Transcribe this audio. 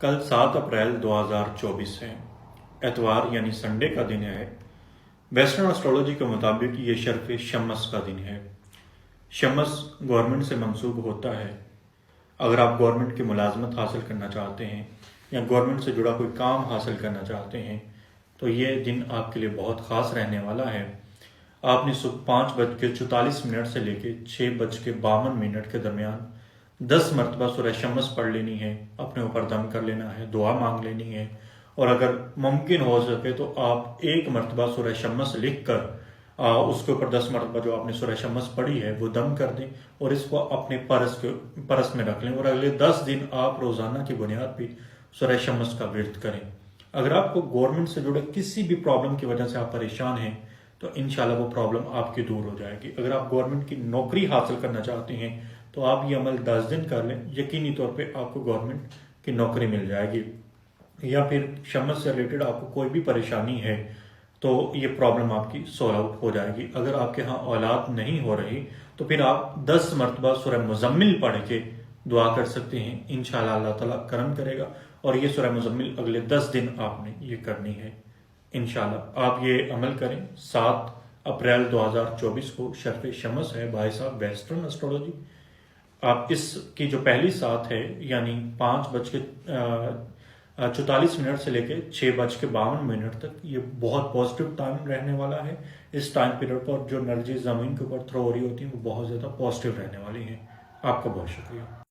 کل 7 اپریل 2024 ہے، اتوار یعنی سنڈے کا دن ہے۔ ویسٹرن اسٹرالوجی کے مطابق یہ شرف شمس کا دن ہے۔ شمس گورنمنٹ سے منسوب ہوتا ہے۔ اگر آپ گورنمنٹ کی ملازمت حاصل کرنا چاہتے ہیں یا گورنمنٹ سے جڑا کوئی کام حاصل کرنا چاہتے ہیں تو یہ دن آپ کے لیے بہت خاص رہنے والا ہے۔ آپ نے صبح 5:44 سے لے کے 6:52 کے درمیان 10 مرتبہ سورہ شمس پڑھ لینی ہے، اپنے اوپر دم کر لینا ہے، دعا مانگ لینی ہے، اور اگر ممکن ہو سکے تو آپ 1 مرتبہ سورہ شمس لکھ کر اس کے اوپر 10 مرتبہ جو آپ نے سورہ شمس پڑھی ہے وہ دم کر دیں اور اس کو اپنے پرس میں رکھ لیں، اور اگلے 10 دن آپ روزانہ کی بنیاد پہ سورہ شمس کا ورد کریں۔ اگر آپ کو گورنمنٹ سے جڑے کسی بھی پرابلم کی وجہ سے آپ پریشان ہیں تو انشاءاللہ وہ پرابلم آپ کی دور ہو جائے گی۔ اگر آپ گورنمنٹ کی نوکری حاصل کرنا چاہتے ہیں تو آپ یہ عمل 10 دن کر لیں، یقینی طور پہ آپ کو گورنمنٹ کی نوکری مل جائے گی۔ یا پھر شمس سے ریلیٹڈ آپ کو کوئی بھی پریشانی ہے تو یہ پرابلم آپ کی سولو آؤٹ ہو جائے گی۔ اگر آپ کے ہاں اولاد نہیں ہو رہی تو پھر آپ 10 مرتبہ سورہ مزمل پڑھ کے دعا کر سکتے ہیں، انشاءاللہ اللہ تعالیٰ کرم کرے گا، اور یہ سورہ مزمل اگلے 10 دن آپ نے یہ کرنی ہے۔ انشاءاللہ آپ یہ عمل کریں۔ 7 اپریل 2024 کو شرف شمس ہے بائی صاحب ویسٹرن اسٹرالوجی۔ آپ اس کی جو پہلی ساتھ ہے یعنی 5:44 سے لے کے 6:52 تک یہ بہت پازیٹیو ٹائم رہنے والا ہے۔ اس ٹائم پیریڈ پر جو انرجی زمین کے اوپر تھرو ہو رہی ہوتی ہیں وہ بہت زیادہ پازیٹیو رہنے والی ہیں۔ آپ کا بہت شکریہ۔